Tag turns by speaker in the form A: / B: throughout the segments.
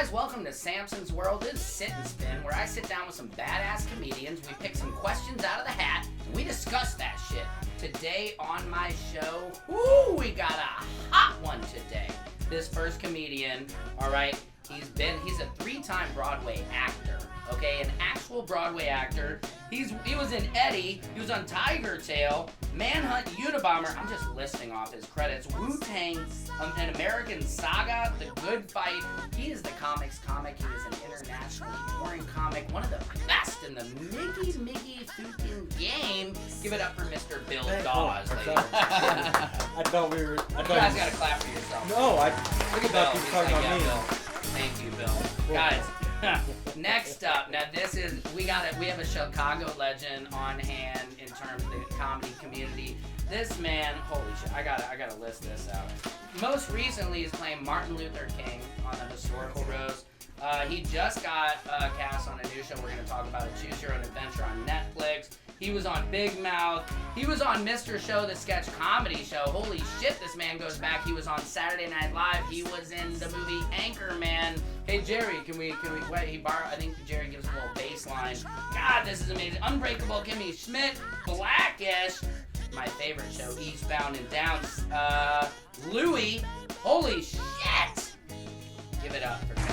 A: guys, welcome to Samson's World. This is Sit and Spin, where I sit down with some badass comedians, we pick some questions out of the hat, and we discuss that shit. Today on my show, we got a hot one today. This first comedian, alright, he's a 3-time Broadway actor, okay, an actual Broadway actor. He was in Eddie, he was on Tiger Tail, Manhunt, Unabomber, I'm just listing off his credits, Wu-Tang, An American Saga, The Good Fight. He is the comics comic, he is an internationally touring comic, one of the best in the Mickey fucking game. Give it up for Mr. Bill Dawes, ladies and gentlemen. You guys gotta clap for yourself.
B: No,
A: Look at Bill, he's like, yeah,
B: me.
A: Bill. Thank you, Bill. Guys, next up, now we have a Chicago legend on hand in terms of the comedy community. This man, holy shit, I gotta list this out. Most recently, he's playing Martin Luther King on the historical roast. He just got cast on a new show we're gonna talk about, a Choose Your Own Adventure on Netflix. He was on Big Mouth. He was on Mr. Show, the sketch comedy show. Holy shit, this man goes back. He was on Saturday Night Live. He was in the movie Anchorman. Hey, Jerry, can we wait, I think Jerry gives a little bass line. God, this is amazing. Unbreakable Kimmy Schmidt, Blackish, my favorite show, Eastbound and Down. Louie, holy shit. Give it up for Mr.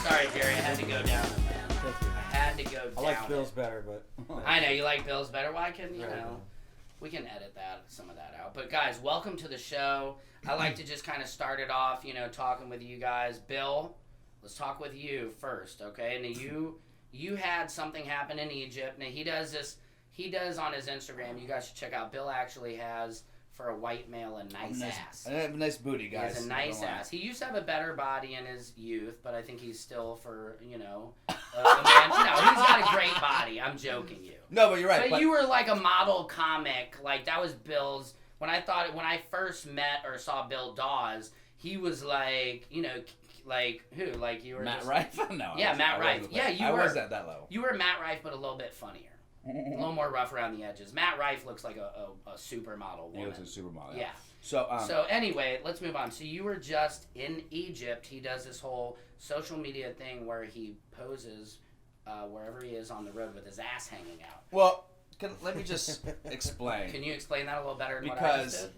A: Sorry, Jerry, I had to go down.
B: I like Bill's better, but
A: I know you like Bill's better. Why couldn't we can edit some of that out. But guys, welcome to the show. I like to just kind of start it off, talking with you guys. Bill, let's talk with you first, okay? Now you had something happen in Egypt. Now he does on his Instagram. You guys should check out. Bill actually has, for a white male, a nice ass.
C: I have a nice booty, guys.
A: He has a nice ass. He used to have a better body in his youth, but I think he's still a man. No, he's got a great body. I'm joking you.
C: No, but you're right.
A: But you were like a model comic. Like, that was Bill's. When I first met or saw Bill Dawes, he was like, like who? Like you were
C: Matt Rife? No.
A: Yeah, Matt Rife. Yeah,
C: I was at that level.
A: You were Matt Rife, but a little bit funnier. A little more rough around the edges. Matt Rife looks like a supermodel woman.
C: He looks like a supermodel.
A: Yeah.
C: So
A: anyway, let's move on. So you were just in Egypt. He does this whole social media thing where he poses wherever he is on the road with his ass hanging out.
C: Well, let me just explain.
A: Can you explain that a little better than what I just did?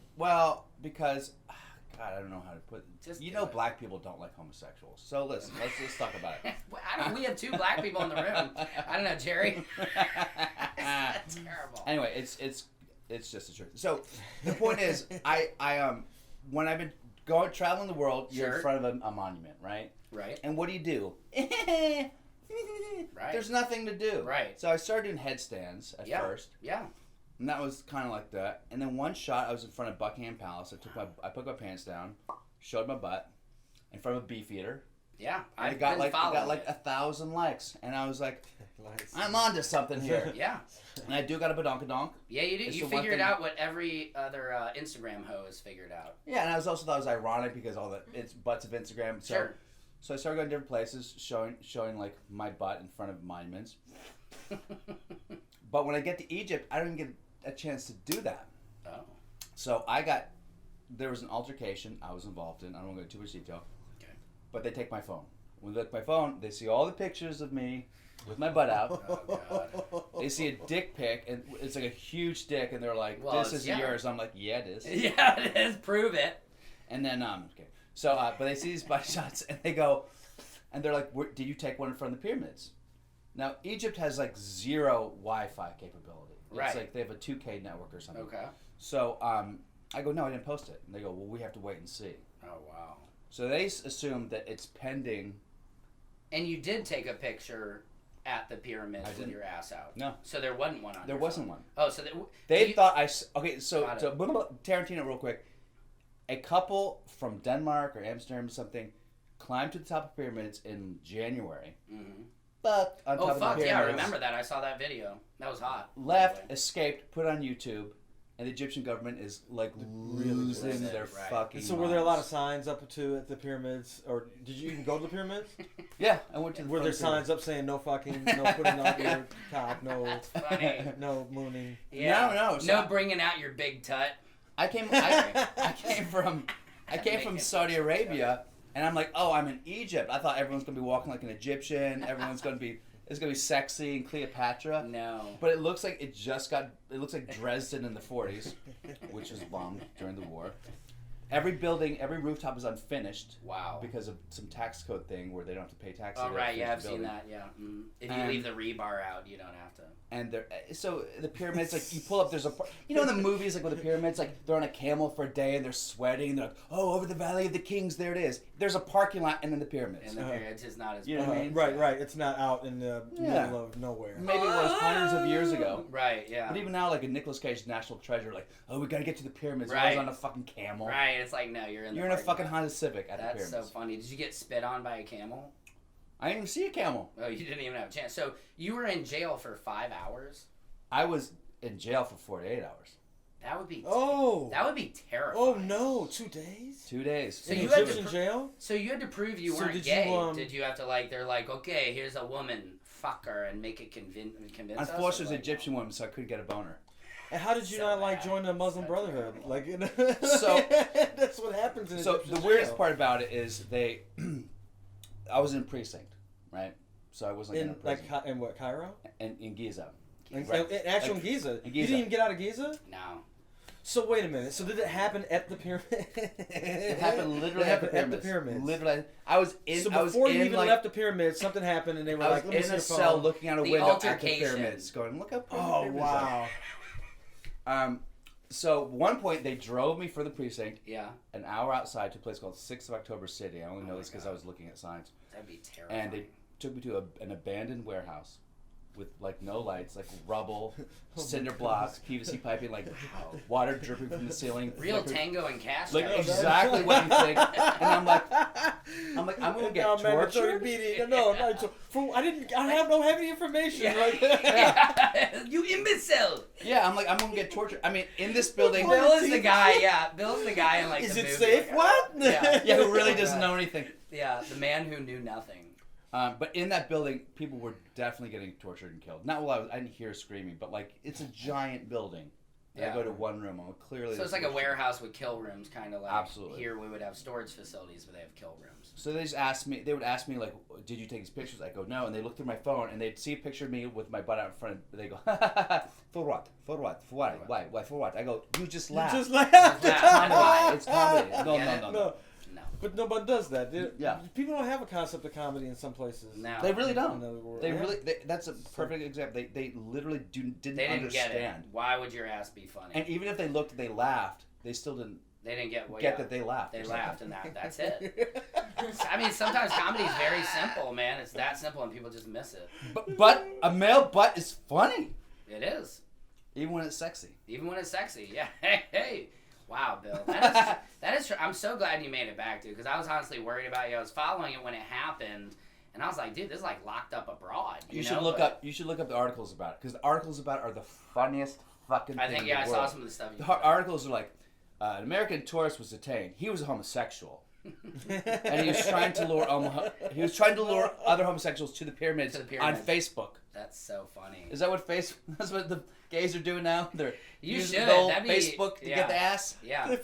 C: Because God, I don't know how to put it. Black people don't like homosexuals. So listen, let's talk about it.
A: We have 2 black people in the room. I don't know, Jerry. It's terrible.
C: Anyway, it's just the truth. So the point is, I when I've been traveling the world, you're in front of a monument, right?
A: Right.
C: And what do?
A: Right.
C: There's nothing to do.
A: Right.
C: So I started doing headstands at first.
A: Yeah.
C: And that was kind of like that. And then one shot, I was in front of Buckingham Palace. I put my pants down, showed my butt in front of a Beefeater.
A: Yeah,
C: I got like 1,000 likes, and I was like, nice. I'm onto something here.
A: Yeah.
C: And I do got a badonkadonk.
A: Yeah, you do. You figured out what every other Instagram hoe has figured out.
C: Yeah, and I also thought it was ironic because it's butts of Instagram. So I started going to different places, showing like my butt in front of monuments. But when I get to Egypt, I don't even get a chance to do that.
A: Oh.
C: So there was an altercation I was involved in. I don't want to go into too much detail.
A: Okay.
C: But they take my phone. When they look at my phone, they see all the pictures of me with my butt out.
A: Oh, God.
C: They see a dick pic, and it's like a huge dick, and they're like, this isn't yours. I'm like, yeah, it is.
A: Yeah, it is. Prove it.
C: And then, okay. So, but they see these butt shots, and they go, and they're like, did you take one in front of the pyramids? Now, Egypt has like 0 Wi-Fi capability. It's like they have a 2K network or something.
A: Okay.
C: So I go, no, I didn't post it. And they go, well, we have to wait and see.
A: Oh, wow.
C: So they assume that it's pending.
A: And you did take a picture at the pyramids with your ass out.
C: No.
A: So there wasn't one on
C: There wasn't one.
A: Oh, so
C: they thought okay, so Tarantino real quick. A couple from Denmark or Amsterdam or something climbed to the top of pyramids in January.
A: Mm-hmm.
C: But on top of the pyramids,
A: yeah, I remember that. I saw that video. That was hot.
C: Left, escaped, put it on YouTube, and the Egyptian government is like losing their fucking
B: So were there a lot of signs up at the pyramids, or did you even go to the pyramids?
C: Yeah, I went to the
B: Were there signs up saying no fucking, no putting on your cock, no,
A: That's funny.
B: no mooning?
A: Yeah.
C: No.
A: No bringing out your big tut.
C: I came I came from Saudi Arabia, and I'm like, oh, I'm in Egypt. I thought everyone's gonna be walking like an Egyptian. Everyone's gonna be, it's gonna be sexy and Cleopatra.
A: No.
C: But it looks like it looks like Dresden in the 40s, which was bombed during the war. Every building, every rooftop is unfinished.
A: Wow.
C: Because of some tax code thing where they don't have to pay taxes.
A: Oh, right, yeah, I've seen that, yeah. Mm. If you leave the rebar out, you don't have to.
C: And so the pyramids, like, you pull up, there's you know in the movies, like, with the pyramids, like, they're on a camel for a day and they're sweating, and they're like, oh, over the Valley of the Kings, there it is. There's a parking lot and then the pyramids.
A: And the pyramids is not as
C: You know what I mean?
B: Right. It's not out in the middle of nowhere.
C: Maybe it was hundreds of years ago.
A: Right, yeah.
C: But even now, like, a Nicolas Cage National Treasure, like, oh, we gotta get to the pyramids.
A: Right.
C: I was on a fucking camel.
A: Right, it's like, no, you're in
C: a fucking Honda Civic at the
A: That's
C: pyramids.
A: so funny. Did you get spit on by a camel?
C: I didn't even see a camel.
A: Oh, you didn't even have a chance. So you were in jail for 5 hours?
C: I was in jail for 48 hours.
A: That would be
B: that
A: would be terrifying.
B: Oh no, 2 days?
C: 2 days.
A: So
B: in
A: you had
B: Egyptian
A: to
B: jail?
A: So you had to prove you weren't
B: did
A: gay.
B: you,
A: Did you have to, like, they're like, okay, here's a woman, fuck her, and make it convince us?
C: Unfortunately, it was an
A: Like,
C: Egyptian woman, so I couldn't get a boner.
B: And how did you not like join the Muslim Brotherhood? Like,
C: So
B: that's what happens in
C: So
B: Egyptian
C: the weirdest
B: jail.
C: part about it is I was in precinct, right? So I wasn't in a prison.
B: In what, Cairo?
C: In Giza.
B: In
C: Right.
B: actual
C: Like,
B: Giza.
C: in
B: You
C: Giza.
B: didn't even get out of Giza?
A: No.
B: So wait a minute. So did it happen at the pyramid?
C: It happened literally
B: It happened
C: at the pyramids. Literally, I was in.
B: So
C: I was
B: before you
C: in,
B: even
C: like,
B: left the pyramid, something happened, and they were
C: I was
B: like, "Let me
C: in
B: see
C: a
B: your
C: cell
B: phone."
C: looking out a
A: The
C: window at the
A: altercation.
C: pyramids, going, "Look how pretty the
B: Oh
C: pyramids
B: wow!
C: So at one point they drove me for the precinct
A: Yeah.
C: an hour outside to a place called 6th of October City. I only know
A: Oh
C: this
A: my
C: because
A: God.
C: I was looking at signs.
A: That'd be terrifying.
C: And they took me to an abandoned warehouse with, like, no lights, like rubble, cinder blocks, PVC piping, like water dripping from the ceiling.
A: Real
C: like,
A: Tango and Cash.
C: like
A: guys.
C: exactly what you think. And I'm like, I'm gonna get tortured.
B: No, I don't have any information.
A: Yeah.
B: Like,
A: You imbecile!
C: Yeah, I'm like, I'm gonna get tortured. I mean, in this building,
A: Bill is the guy, yeah. Bill's the guy in, like,
B: is
A: the
B: it
A: movie.
B: safe? What?
A: Yeah.
C: yeah, who really doesn't know anything.
A: Yeah, the man who knew nothing.
C: But in that building, people were definitely getting tortured and killed. Not while I didn't hear screaming, but, like, it's a giant building. And
A: Yeah.
C: I go to one room. I'm clearly.
A: So it's like a warehouse with kill rooms, kind of like
C: Absolutely.
A: here we would have storage facilities, but they have kill rooms.
C: So they just asked me. They would ask me, like, "Did you take these pictures?" I go, "No," and they look through my phone and they'd see a picture of me with my butt out in front. They go, "For what? For what? For why? Why? For what?" I go, "You just laugh.
B: Just laugh.
A: Laugh.
C: Comedy. It's comedy. No,
A: Yeah.
C: no.
A: No.
B: But nobody does that.
C: Yeah.
B: People don't have a concept of comedy in some places.
A: No.
C: They really
B: In
C: don't.
B: other words.
C: They
B: Yeah.
C: really. That's a perfect example. They literally didn't
A: They didn't
C: understand.
A: get it. Why would your ass be funny?
C: And even if they looked, they laughed. They still didn't
A: They didn't get what
C: get that they laughed.
A: They
C: or something.
A: laughed, and that's it. I mean, sometimes comedy is very simple, man. It's that simple, and people just miss it.
C: But a male butt is funny,
A: It is.
C: even when it's sexy.
A: Even when it's sexy. Yeah. Hey. Wow, Bill. That is. I'm so glad you made it back, dude. Because I was honestly worried about you. I was following it when it happened, and I was like, dude, this is like locked up abroad. You know?
C: should look up. You should look up the articles about it because the articles about it are the funniest fucking.
A: I
C: thing
A: think
C: in
A: I
C: the
A: saw
C: world.
A: some of the stuff.
C: The articles are like, an American tourist was detained. He was a homosexual, and he was trying to lure other homosexuals to the pyramids,
A: To the pyramids.
C: on Facebook.
A: That's so funny.
C: Is that what That's what the gays are doing now? They're
A: You
C: using
A: should.
C: the old
A: That'd be-
C: Facebook to
A: yeah.
C: get the ass.
A: Yeah.
B: to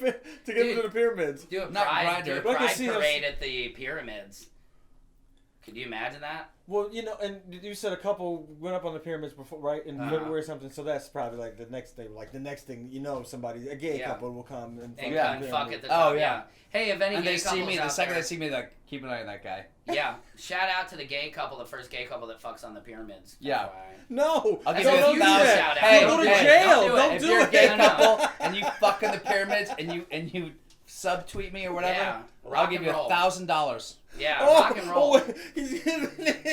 B: get into the pyramids.
A: Do a
C: Not
A: pride,
C: Grindr.
A: do a
B: Like I
A: pride
B: see those-
A: parade at the pyramids. Could you imagine that?
B: Well, and you said a couple went up on the pyramids before, right? And
A: Uh-huh.
B: wear something. So that's probably like the next thing. Like the next thing, somebody, a gay
A: Yeah.
B: couple will come and
A: And
C: Yeah.
A: come fuck at the
C: Oh,
A: top.
C: yeah.
A: Hey, if any
C: And
A: gay
C: they see
A: couples
C: me. The
A: out
C: second
A: there,
C: they see me, like, keep an eye on that guy.
A: yeah. Shout out to the gay couple, the first gay couple that fucks on the pyramids.
C: Yeah.
A: FYI.
B: No,
C: I'll
A: That's
C: give
A: a
C: you
A: huge
C: $1,000.
A: shout out.
C: Hey,
B: go to
C: hey,
B: jail.
A: don't do it.
B: Don't
C: if
B: do
C: you're a
B: it.
C: gay
A: No, no.
C: couple and you fuck in the pyramids and you subtweet me or whatever,
A: Yeah.
C: I'll
A: Rock
C: give
A: and
C: you
A: roll.
C: $1,000.
A: Yeah,
B: Oh,
A: rock and roll.
B: Oh, he's gonna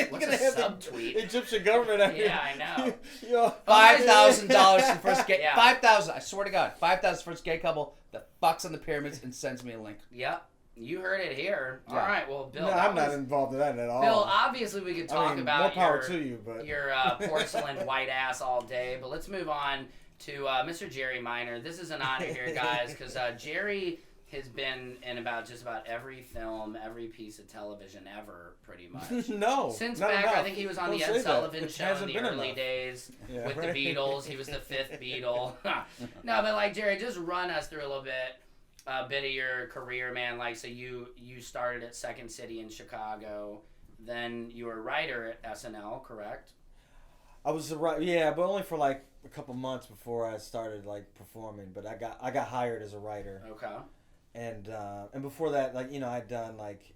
A: What's a
B: have
A: subtweet?
B: the Egyptian government out here.
A: Yeah, I know.
B: Yo.
C: $5,000 to the first gay.
A: Yeah.
C: 5,000. I swear to God, 5,000 first gay couple that fucks on the pyramids and sends me a link.
A: Yep. You heard it here.
C: Yeah.
A: All right, well, Bill.
B: No,
A: that
B: I'm not
A: was-
B: involved in that at all.
A: Bill, obviously we could talk
B: I mean,
A: about
B: more power
A: your,
B: to you, but
A: your porcelain white ass all day, but let's move on to Mr. Jerry Minor. This is an honor here, guys, because Jerry has been in just about every film, every piece of television ever, pretty much.
B: no.
A: Since
B: not
A: back,
B: enough.
A: I think he was on
B: Don't
A: the
B: say
A: Ed
B: that.
A: Sullivan
B: It
A: Show in
B: hasn't
A: the
B: been
A: early
B: enough.
A: days
B: Yeah,
A: with
B: right.
A: the Beatles. He was the fifth Beatle. No, but like, Jerry, just run us through a little bit. a bit of your career, man. Like, so you started at Second City in Chicago, then you were a writer at SNL, correct?
B: I was a writer, yeah, but only for like a couple months before I started like performing. But I got hired as a writer.
A: Okay.
B: And before that, like, you know, I'd done like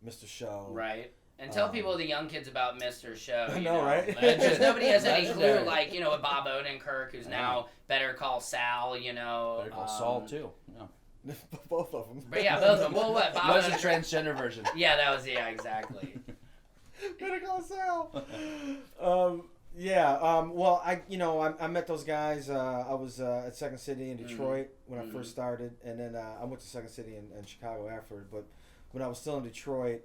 B: Mr. Show.
A: Right. And tell people, the young kids, about Mr. Show.
B: I know, right?
A: Because nobody has any clue,
C: Legendary.
A: like, you know, with Bob Odenkirk, who's now Better Call Sal, you know.
C: Better Call Saul too. Yeah.
B: Both of them.
A: But yeah, both of them. Well, what? Bob
C: That was the
A: Odenkirk.
C: transgender version.
A: Yeah, that was, yeah, exactly.
B: Better Call Saul. Well, I met those guys. I was at Second City in Detroit when I first started, and then I went to Second City in Chicago afterward. But when I was still in Detroit,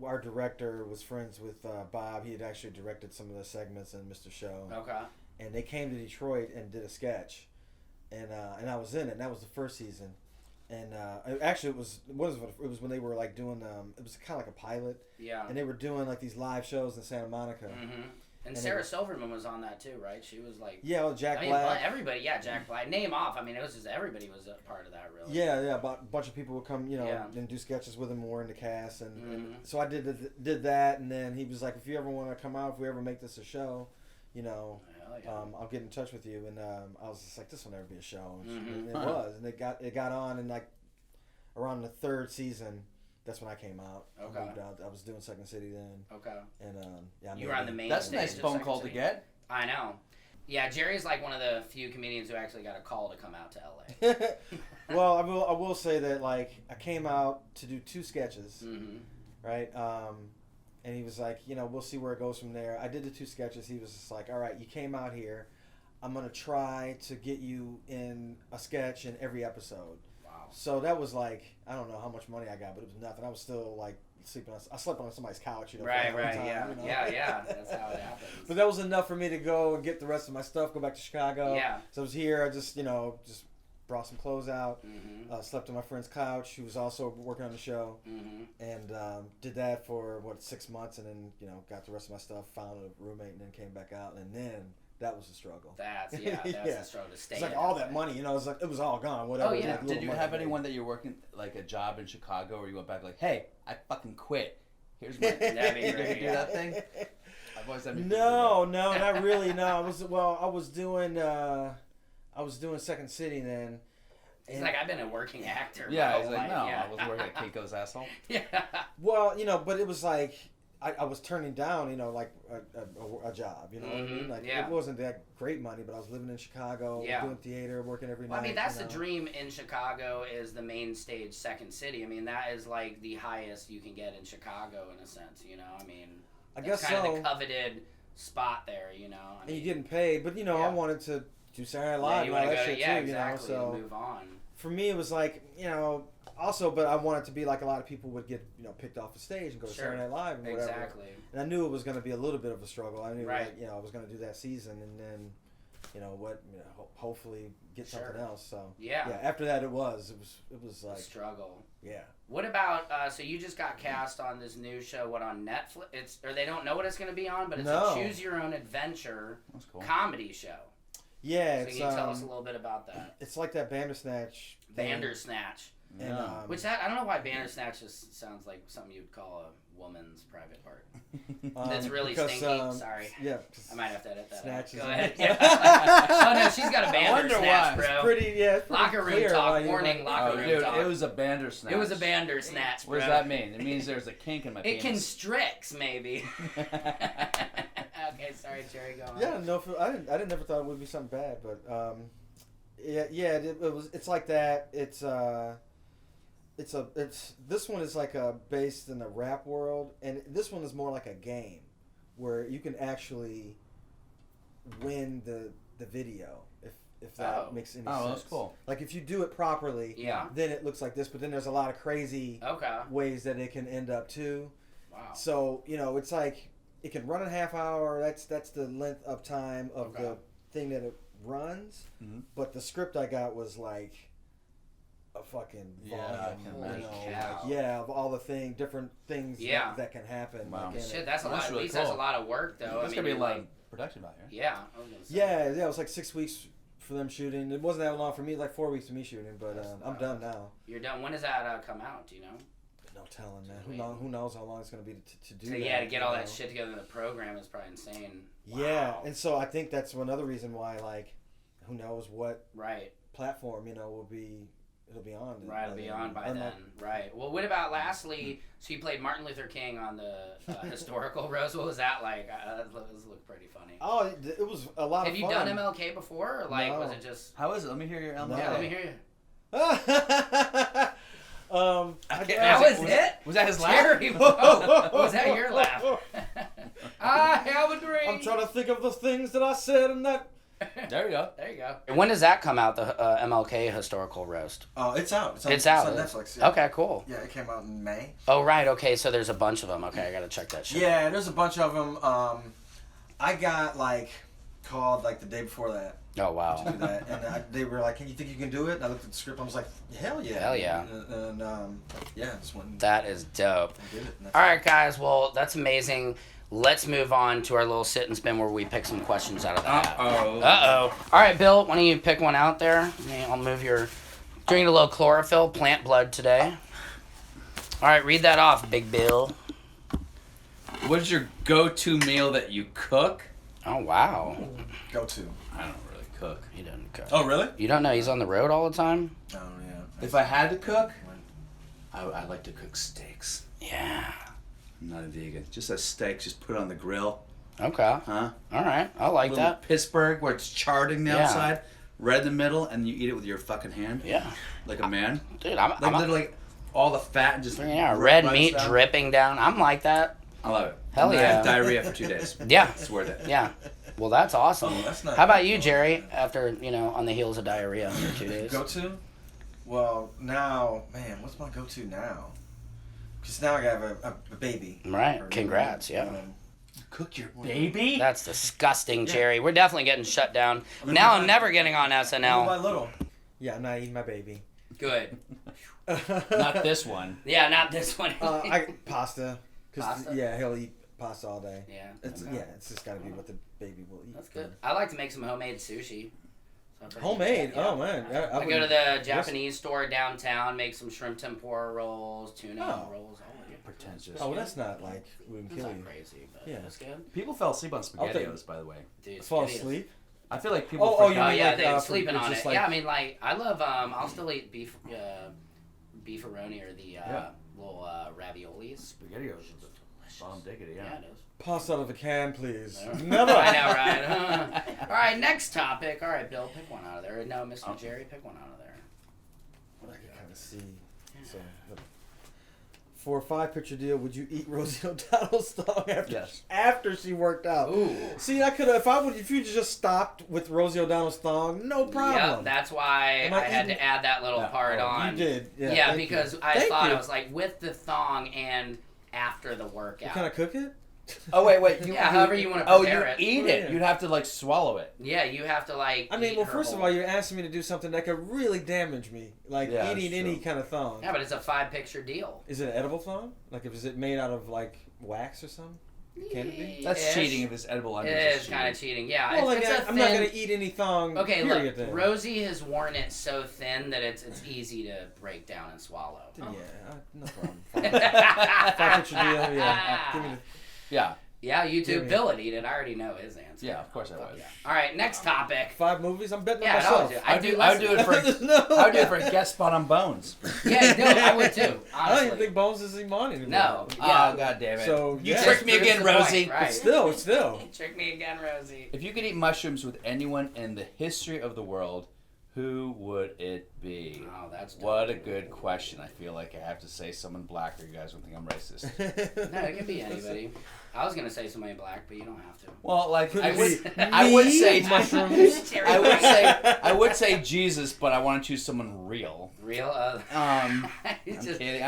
B: our director was friends with Bob. He had actually directed some of the segments in Mr. Show.
A: Okay.
B: And they came to Detroit and did a sketch, and I was in it. And that was the first season. And actually, it was when they were like doing it was kind of like a pilot.
A: Yeah.
B: And they were doing like these live shows in Santa Monica.
A: Mm-hmm. And Sarah Silverman was on that too, right? She was like,
B: yeah, well, Jack
A: I mean,
B: Black.
A: Everybody, yeah, Jack Black. Name off. I mean, it was just everybody was a part of that, really.
B: Yeah, a bunch of people would come, you know,
A: Yeah.
B: and do sketches with him more in the cast, and so I did that, and then he was like, if you ever want to come out, if we ever make this a show, you know, I'll get in touch with you, and I was just like, this will never be a show, and it was, and it got on, and like around the third season. That's when I came out.
A: Okay.
B: I moved out. I was doing Second City then.
A: Okay.
B: And yeah,
A: you were on the main
C: That's a
A: stage
C: nice
A: of
C: phone
A: Second
C: call to
A: City.
C: get.
A: I know. Yeah, Jerry's like one of the few comedians who actually got a call to come out to LA.
B: Well, I will say that like I came out to do 2 sketches, right? And he was like, you know, we'll see where it goes from there. I did the 2 sketches. He was just like, all right, you came out here. I'm gonna try to get you in a sketch in every episode. So that was like, I don't know how much money I got, but it was nothing. I was still like sleeping. I slept on somebody's couch, you know.
A: Right,
B: for a long time,
A: yeah,
B: you know?
A: yeah. That's how it happens.
B: But that was enough for me to go and get the rest of my stuff, go back to Chicago.
A: Yeah.
B: So I was here. I just, just brought some clothes out. Slept on my friend's couch, who was also working on the show, and did that for 6 months, and then got the rest of my stuff, found a roommate, and then came back out, and then. That was a struggle.
A: That's a struggle to stay.
B: It's like all that money, it was like it was all gone. Whatever.
A: Oh yeah.
B: Like
C: Did you have anyone that you're working like a job in Chicago, or you went back like, hey, I fucking quit. Here's my.
A: That'd be great.
C: Do that thing. I've always had
B: No, not really. No, I was doing Second City then.
A: He's like, I've been a working actor.
C: Yeah, he's like,
A: life.
C: no,
A: Yeah.
C: I was working at Keiko's asshole.
A: Yeah.
B: Well, but it was like. I was turning down, like a job, you know what I mean? Like it wasn't that great money, but I was living in Chicago, doing theater, working every night.
A: I mean, that's the dream in Chicago is the main stage, Second City. I mean, that is like the highest you can get in Chicago in a sense, I mean,
B: I guess
A: kind of the coveted spot there, I mean,
B: and you're getting paid, but I wanted to do Saturday Night Live and all that shit too,
A: exactly,
B: so
A: and move on.
B: For me, it was like, also, but I wanted to be like a lot of people would get, picked off the stage and go to Saturday Night Live and whatever.
A: Exactly.
B: And I knew it was going to be a little bit of a struggle. I knew,
A: right.
B: I was going to do that season and then, hopefully get something else. So yeah. After that, it was like
A: a struggle.
B: Yeah.
A: What about? So you just got cast on this new show? What on Netflix? Or they don't know what it's going to be on, but it's a choose your own adventure comedy show.
B: Yeah.
A: So can you tell us a little bit about that?
B: It's like that Bandersnatch.
A: Bandersnatch.
B: And,
A: which I don't know why Bandersnatch just sounds like something you'd call a woman's private part. That's really stinky. Sorry.
B: Yeah.
A: I might have to edit that out.
B: Snatches.
A: Go ahead. Oh no, she's got a Bandersnatch, bro.
B: It's pretty,
A: locker room
B: clear
A: talk. Warning, locker room talk.
C: It was a Bandersnatch.
A: It was a Bandersnatch, bro.
C: What does that mean? It means there's a kink in my penis.
A: It constricts, maybe. Okay, sorry, Jerry, go on.
B: Yeah, no, I didn't never thought it would be something bad, but it was. It's like that. It's this one is like based in the rap world, and this one is more like a game where you can actually win the video if that makes any sense.
C: Oh, that's cool.
B: Like if you do it properly, then it looks like this, but then there's a lot of crazy ways that it can end up too.
A: Wow.
B: So it's like it can run a half hour. That's the length of time of the thing that it runs.
C: Mm-hmm.
B: But the script I got was like a fucking volume, of all the different things that can happen.
C: Wow.
B: Like,
A: shit, that's a lot.
C: Really
A: At least
C: cool.
A: that's a lot of work, though.
C: That's gonna be a lot of production value.
A: Yeah.
B: Yeah, it was like 6 weeks for them shooting. It wasn't that long for me, like 4 weeks of me shooting, but I'm done now.
A: You're done. When does that come out? Do you know?
B: No telling, man. Who knows how long it's going to be to do that.
A: Yeah, to get all that shit together in the program is probably insane. Wow.
B: Yeah, and so I think that's another reason why, like, who knows what platform, it'll be on.
A: Right, it'll be on by then. Right. Well, what about lastly, so you played Martin Luther King on the historical roast. What was that like? That looked pretty funny.
B: Oh, it was a lot of fun.
A: Have you done MLK before, or like, was it just...
C: How is it? Let me hear your MLK.
A: Yeah, let me hear you.
B: That
A: was it?
C: Was that his laugh?
A: Jerry, was that your laugh? I have a dream.
B: I'm trying to think of the things that I said and that.
C: There you go.
A: There you go. When does that come out, the MLK historical roast?
B: Oh, it's out.
A: It's out.
B: It's on Netflix. Yeah.
A: Okay, cool.
B: Yeah, it came out in May.
A: Oh, right. Okay, so there's a bunch of them. Okay, I gotta check that shit.
B: Yeah, there's a bunch of them. I got called the day before that.
A: Oh, wow.
B: To do that, and they were like, "Can you think you can do it?" And I looked at the script. I was like, "Hell yeah!"
A: Hell yeah.
B: And yeah, just went. And
A: that is dope.
B: I did it.
A: All right, guys. Well, that's amazing. Let's move on to our little sit and spin where we pick some questions out of that. Uh-oh. All right, Bill, why don't you pick one out there? I'll move your... Drinking a little chlorophyll, plant blood today. All right, read that off, Big Bill.
C: What is your go-to meal that you cook?
A: Oh, wow.
B: Go-to.
C: I don't really cook.
A: He doesn't cook.
B: Oh, really?
A: You don't know he's on the road all the time?
B: Oh, yeah.
C: If I had to cook, I like to cook steaks.
A: Yeah.
C: I'm not a vegan. Just a steak, just put it on the grill.
A: Okay.
C: Huh?
A: All right. I like that.
C: Pittsburgh, where it's charred on the outside, red in the middle, and you eat it with your fucking hand.
A: Yeah.
C: Like a man.
A: Dude, I'm
C: literally all the fat and just...
A: Yeah, red meat down. Dripping down. I'm like that.
C: I love it.
A: Hell yeah.
C: I had diarrhea for 2 days.
A: Yeah.
C: It's worth it.
A: Yeah. Well, that's awesome.
B: Oh, that's not
A: How about you, Jerry, after, on the heels of diarrhea for 2 days?
B: Go-to? Well, now, man, what's my go-to now? Because now I got a baby.
A: Right. Congrats, yeah.
C: Cook your baby?
A: That's disgusting, Jerry. We're definitely getting shut down. Now I'm never getting on SNL.
B: Little. Yeah, I'm not eating my baby.
A: Good.
C: Not this one.
A: Yeah, not this one.
B: Pasta.
A: Pasta?
B: Yeah, he'll eat pasta all day.
A: Yeah.
B: It's just got to be what the baby will eat.
A: That's good. I like to make some homemade sushi.
B: Homemade? Yeah. Oh, man. Yeah,
A: I go to the Japanese store downtown, make some shrimp tempura rolls, tuna rolls.
C: Pretentious.
B: Oh, well, that's not wouldn't kill you.
A: Crazy, but that's good.
C: People fell asleep on SpaghettiOs, by the way.
A: Dude,
B: fall asleep?
C: I feel like people
B: you
C: forgot.
B: mean
A: they're sleeping on it. Yeah, I mean, I love, I'll still eat beefaroni or the little raviolis.
C: SpaghettiOs is bomb diggity, yeah.
A: Yeah, it is.
B: Pass out of a can, please. Never.
A: I know, right? All right, next topic. All right, Bill, pick one out of there. No, Mr. Jerry, pick one out of there.
B: What I can kind of see. So, for a 5-picture deal, would you eat Rosie O'Donnell's thong after she worked out?
A: Ooh.
B: See, I could have. If you just stopped with Rosie O'Donnell's thong, no problem.
A: Yeah, that's why I had to add that little part on.
B: You did.
A: Yeah, because I thought I was like with the thong and after the workout.
B: You kind of cook it?
C: Oh, wait.
A: However you want to prepare it.
C: Eat it. You'd have to, swallow it.
A: Yeah, you have to,
B: I mean, well, first of all, you're asking me to do something that could really damage me. Eating any kind of thong.
A: Yeah, but it's a 5-picture deal.
B: Is it an edible thong? Is it made out of, wax or something? Can it be?
C: That's cheating if it's edible.
A: It is kind of cheating, yeah.
B: Well, I'm not going to eat any thong.
A: Okay, look, Rosie has worn it so thin that it's easy to break down and swallow.
B: Yeah, no problem. 5-picture deal, yeah. Give me the...
C: Yeah.
A: Yeah, YouTube. Bill would eat it. I already know his answer.
C: Yeah, of course I would.
A: Yeah. All right, next topic.
B: 5 movies? I'm betting on myself.
A: I would do
C: it for a guest spot on Bones.
A: Yeah, no, I would too. Honestly.
B: I don't even think Bones is even on anymore.
A: No.
C: Yeah. Oh, God damn it.
B: So,
C: you tricked me again, Rosie.
A: Right.
B: Still.
A: You tricked me again, Rosie.
C: If you could eat mushrooms with anyone in the history of the world, who would it be?
A: Oh, that's dope.
C: What a good question. I feel like I have to say someone black or you guys would think I'm racist.
A: No, it can be anybody. I was gonna say somebody black, but you don't have to.
C: Well, I would say mushrooms. I would say Jesus, but I want to choose someone real.
A: Real?
C: I'm kidding.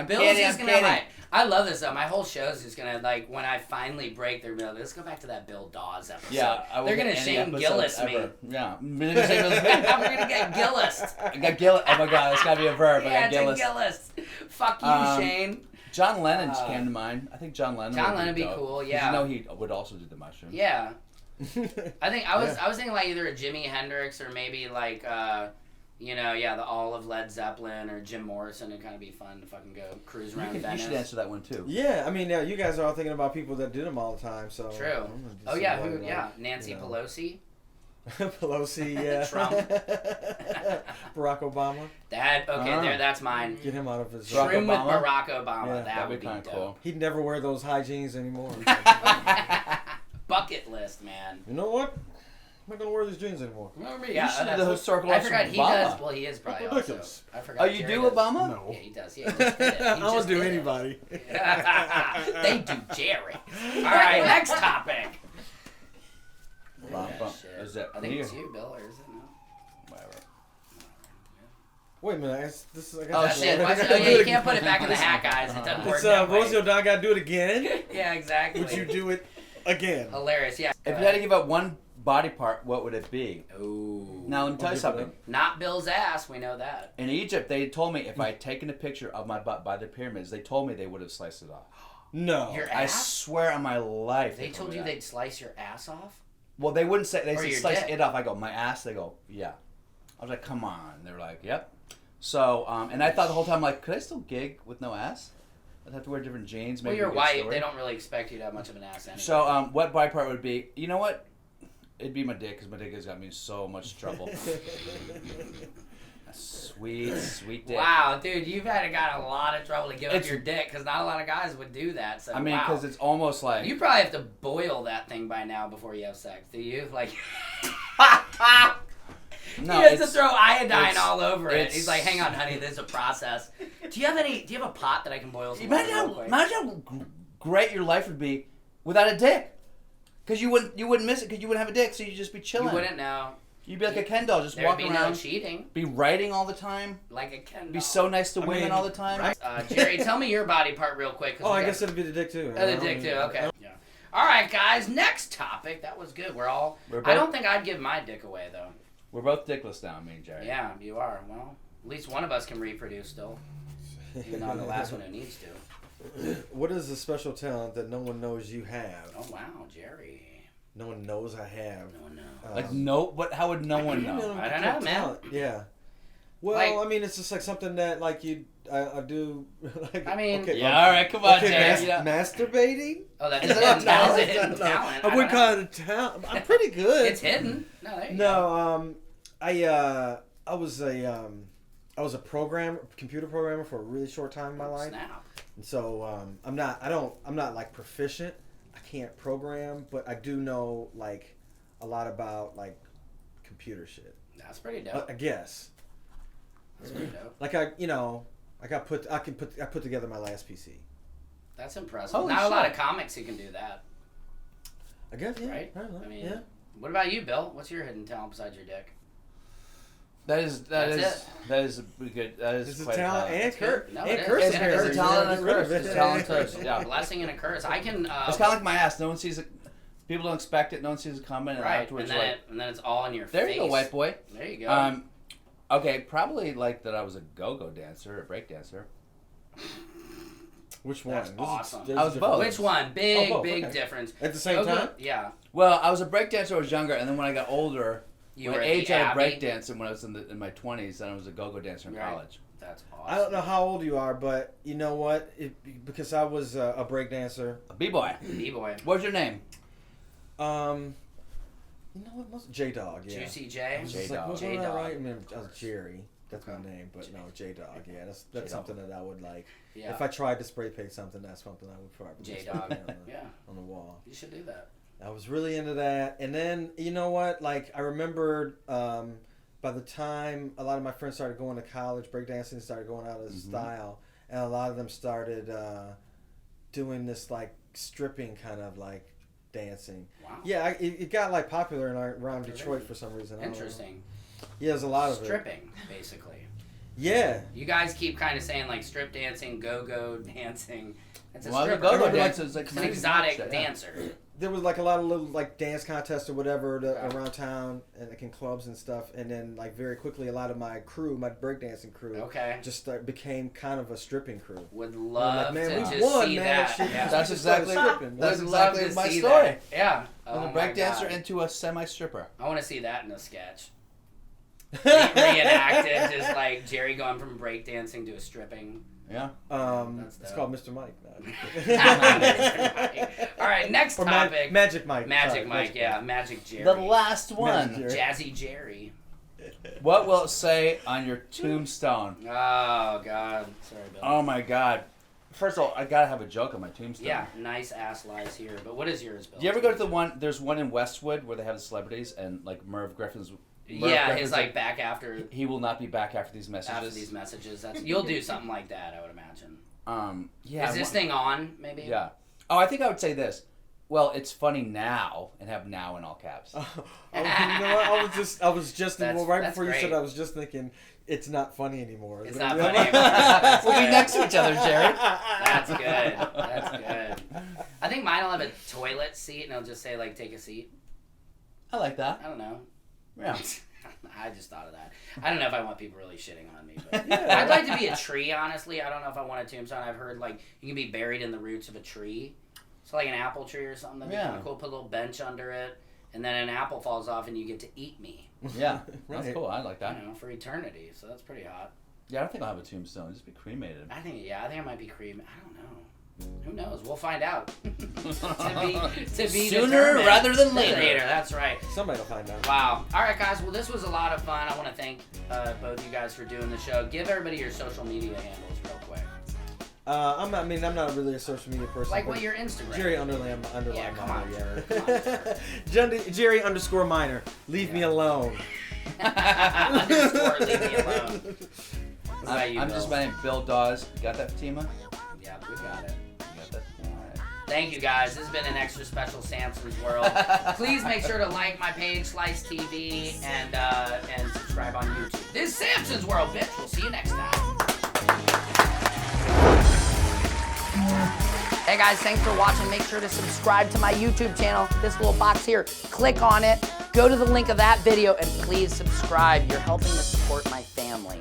A: I love this though. My whole show's just gonna when I finally break, they're gonna let's go back to that Bill Dawes episode.
C: Yeah,
A: they're gonna Shane Gillis me.
C: Yeah,
A: we're gonna get Gillis.
C: I got Gillis. Oh my God, that's gotta be a verb.
A: Yeah,
C: I got Gillis.
A: Gillis. Fuck you, Shane.
C: John Lennon came to mind. I think John Lennon.
A: Would be cool. Yeah.
C: You know he would also do the mushroom.
A: Yeah. I think I was thinking like either a Jimi Hendrix or maybe like the All of Led Zeppelin or Jim Morrison. It'd kind of be fun to fucking go cruise around Venice.
C: You should answer that one too.
B: Yeah, I mean, you guys are all thinking about people that did them all the time. So
A: true. Oh yeah, Nancy Pelosi.
B: Pelosi, yeah.
A: Trump.
B: Barack Obama.
A: That's mine.
B: Get him out of his.
A: Shroom with Barack Obama.
B: Yeah,
A: that would be
C: kind of
A: dope.
C: cool.
B: He'd never wear those high jeans anymore.
A: Bucket list, man.
B: You know what? I'm not gonna wear these jeans anymore.
A: Yeah,
C: you should do the historical.
A: I forgot he
C: Obama.
A: does. Well, he is probably also. I forgot.
C: Oh, you
A: Jerry
C: do
A: does.
C: Obama?
B: No.
A: Yeah, he does. Yeah, he just did it.
B: I don't do
A: did
B: anybody.
A: They do Jerry. All right, next topic.
C: Is that
A: I think it's you, Bill, or is it no?
C: Whatever.
B: Wait a minute. This is.
A: Oh shit! You can't put it back in the hat, guys. It doesn't work
B: It's
A: that way.
B: Rosie O'Donnell got to do it again.
A: Yeah, exactly.
B: Would you do it again?
A: Hilarious. Yeah.
C: If you had to give up one body part, what would it be?
A: Ooh.
C: Now, let me tell you something.
A: Not Bill's ass. We know that.
C: In Egypt, they told me if I had taken a picture of my butt by the pyramids, they told me they would have sliced it off.
B: No.
A: Your
C: I
A: ass?
C: swear on my life.
A: They told
C: me
A: you
C: that.
A: they'd slice your ass off?
C: Well, they wouldn't say. They
A: Or
C: said
A: your
C: slice
A: dick.
C: it off. I go, my ass. They go, yeah. I was like, come on. They were like, yep. So, and I thought the whole time, like, could I still gig with no ass? I'd have to wear different jeans.
A: Well,
C: Maybe
A: you're
C: a good
A: white.
C: story.
A: They don't really expect you to have much of an ass anyway.
C: So, what body part would be? You know what? It'd be my dick, because my dick has got me in so much trouble. Sweet dick.
A: Wow, dude, you've got a lot of trouble to give up
C: It's-
A: your dick because not a lot of guys would do that. So
C: I mean,
A: wow.
C: because it's almost like...
A: You probably have to boil that thing by now before you have sex. Do you? Like,
C: no,
A: he has to
C: it's-
A: throw iodine
C: it's-
A: all over it.
C: it's-
A: He's like, "Hang on, honey, there's a process." Do you have a pot that I can boil some
C: Imagine
A: water real
C: how,
A: quick?
C: imagine how great your life would be without a dick. Because you wouldn't miss it because you wouldn't have a dick, so you'd just be chilling.
A: You wouldn't know.
C: You'd be like a Ken doll, just
A: There'd
C: walking
A: be
C: around.
A: no cheating.
C: Be writing all the time.
A: Like a Ken
C: Be
A: doll.
C: so nice to women
B: mean,
C: all the time.
A: Right. Jerry, tell me your body part real quick.
B: Oh, I guess it'd be the dick too.
A: Oh, the dick too. Okay. Yeah. All right, guys. Next topic. That was good.
C: We're
A: I
C: both-
A: don't think I'd give my dick away though.
C: We're both dickless now, me and Jerry.
A: Yeah, you are. Well, at least one of us can reproduce still. Even though I'm the last one who needs to.
B: What is a special talent that no one knows you have?
A: Oh wow, Jerry.
B: No one knows I have.
A: No one knows.
C: Like no, but how would no one know?
A: I don't know, man.
B: Talent. Yeah. Well,
A: Like-
B: I mean, it's just like something that like I do. Like,
A: I mean-
B: okay,
C: Yeah, all right, come on,
B: okay,
C: Jerry. Yeah.
B: masturbating.
A: Oh, that's
C: Is
A: a
C: that
A: hidden
C: a
A: talent.
C: talent?
A: That's a hidden talent.
B: I wouldn't
A: don't know.
B: call it a talent. I'm pretty good.
A: It's hidden. No, there you go.
B: No, I was a computer programmer for a really short time in my life.
A: Snap.
B: And so I'm not like proficient. I can't program, but I do know like a lot about like computer shit.
A: That's pretty dope.
B: I guess.
A: That's pretty dope.
B: Like I put together my last PC.
A: That's impressive.
C: Holy
A: Not a lot
C: shit.
A: of comics who can do that.
B: I guess yeah.
A: Right?
B: I don't know.
A: I mean,
B: yeah.
A: What about you, Bill? What's your hidden talent besides your dick?
C: That's a good. That is
B: It's a
C: quite
B: talent and curse.
A: No,
B: and
A: it is.
B: curse.
A: It's
C: a talent and a curse. It's a talent and curse.
A: A
C: Yeah.
A: blessing and a curse. I can.
C: It's kind of like my ass. No one sees it. People don't expect it. No one sees it coming. And
A: right, and
C: afterwards,
A: then,
C: like,
A: and then it's all in your
C: there
A: face.
C: you go, white boy.
A: There you go.
C: Okay, probably like that. I was a go-go dancer, a break dancer.
B: Which one?
A: That's awesome.
B: there's
C: I was
B: different
C: both.
A: Which one? Big,
B: both,
A: big
B: okay.
A: difference.
B: At the same
A: Yoga-
B: time?
A: Yeah.
C: Well, I was a break dancer when I was younger, and then when I got older,
A: You
C: when
A: were
C: I
A: at
C: aged
A: the
C: out of
A: Abbey?
C: break dancing when I was in my 20s, then I was a go-go dancer in
A: Right.
C: college.
A: That's awesome.
B: I don't know how old you are, but you know what? Because I was a break dancer.
C: A b-boy.
A: B-boy.
C: What's your name?
B: You know what? J Dog. Yeah.
A: Juicy J.
B: I was just
C: J-Dog.
B: like, what
A: J-Dog.
B: did I write? I mean, I was Jerry. That's my name, but no, J Dog. Yeah, that's
C: J-Dog.
B: something that I would like.
A: Yeah.
B: If I tried to spray paint something, that's something I would probably
A: J-Dog.
B: spray paint
A: Yeah.
B: on the wall.
A: You should do that.
B: I was really into that, and then you know what? Like I remembered by the time a lot of my friends started going to college, breakdancing started going out of style, and a lot of them started doing this like stripping kind of like dancing.
A: Wow.
B: Yeah, it got like popular around Detroit for some reason. I don't know.
A: Interesting.
B: Yeah, there's a lot of it.
A: Stripping, basically.
B: Yeah.
A: You guys keep kind of saying like strip dancing, go-go dancing. It's a
C: Well,
A: stripper.
C: go-go
A: It's
C: dance is like
A: an
C: some
A: exotic
C: shit, yeah.
A: dancer.
B: There was like a lot of little like dance contests or whatever around town and like in clubs and stuff, and then like very quickly a lot of my crew, my breakdancing crew, just became kind of a stripping crew.
A: Would love
B: man,
A: to
B: we
A: just
B: won,
A: see
B: man.
A: that.
B: Shit,
A: Yeah.
C: That's exactly
B: stripping.
C: that's
A: Would love
C: exactly
A: to
C: my
A: see
C: story.
A: that. Yeah.
C: From
A: Oh
C: a
A: my
C: breakdancer
A: God.
C: into a semi-stripper.
A: I want to see that in a sketch. Reenacted, just like Jerry going from breakdancing to a stripping.
C: Yeah.
B: It's called Mr. Mike.
A: All right, next
B: Or
A: topic.
B: Magic Mike.
A: Magic
B: Sorry,
A: Mike, yeah, Magic Jerry.
C: The last one.
B: Jerry.
A: Jazzy Jerry.
C: What will it say on your tombstone?
A: Oh God, sorry, Bill.
C: Oh my God. First of all, I gotta have a joke on my tombstone.
A: Yeah, nice ass lies here. But what is yours, Bill?
C: Do you ever go to the one? There's one in Westwood where they have the celebrities and like Merv Griffin's.
A: His like back after.
C: He will not be back after these messages.
A: After these messages, you'll do something like that, I would imagine.
C: Yeah.
A: Is this thing on? Maybe.
C: Yeah. Oh, I think I would say this. Well, it's funny now, and have now in all caps.
B: You know what? I was just
A: That's
B: right before you
A: great.
B: said, I was just thinking it's not funny anymore.
A: It's not funny anymore.
C: We'll be next to each other, Jerry.
A: That's good. That's good. I think mine will have a toilet seat, and it'll just say like, "Take a seat."
C: I like that.
A: I don't know.
C: Yeah.
A: I just thought of that. I don't know if I want people really shitting on me, but I'd like to be a tree, honestly. I don't know if I want a tombstone. I've heard like you can be buried in the roots of a tree. So like an apple tree or something. That'd be kind of cool. Put a little bench under it, and then an apple falls off and you get to eat me.
C: Yeah.
B: Right.
C: That's cool. I like that.
A: You know, for eternity. So that's pretty hot.
C: Yeah, I don't think I'll have a tombstone. Just be cremated.
A: I think I might be cream. I don't know. Who knows? We'll find out. to be
C: Sooner
A: determined.
C: rather than later.
A: That's right.
B: Somebody will find out.
A: Wow. All right, guys. Well, this was a lot of fun. I want to thank both you guys for doing the show. Give everybody your social media handles real quick.
B: I'm not really a social media person.
A: Like
B: but
A: what your Instagram?
B: Jerry underline
A: Yeah, come
B: minor.
A: on,
B: Yeah.
A: Jerry.
B: Jerry _ minor. Leave me alone.
A: Underscore, leave me alone. What about you,
C: I'm
A: Bill?
C: just my name, Bill Dawes. You got that, Fatima?
A: Yeah, we got it.
C: You got that? All right.
A: Thank you guys. This has been an extra special Samson's World. Please make sure to like my page, Slice TV, and subscribe on YouTube. This is Samson's World, bitch. We'll see you next time. Hey guys, thanks for watching. Make sure to subscribe to my YouTube channel. This little box here, click on it, go to the link of that video, and please subscribe. You're helping to support my family.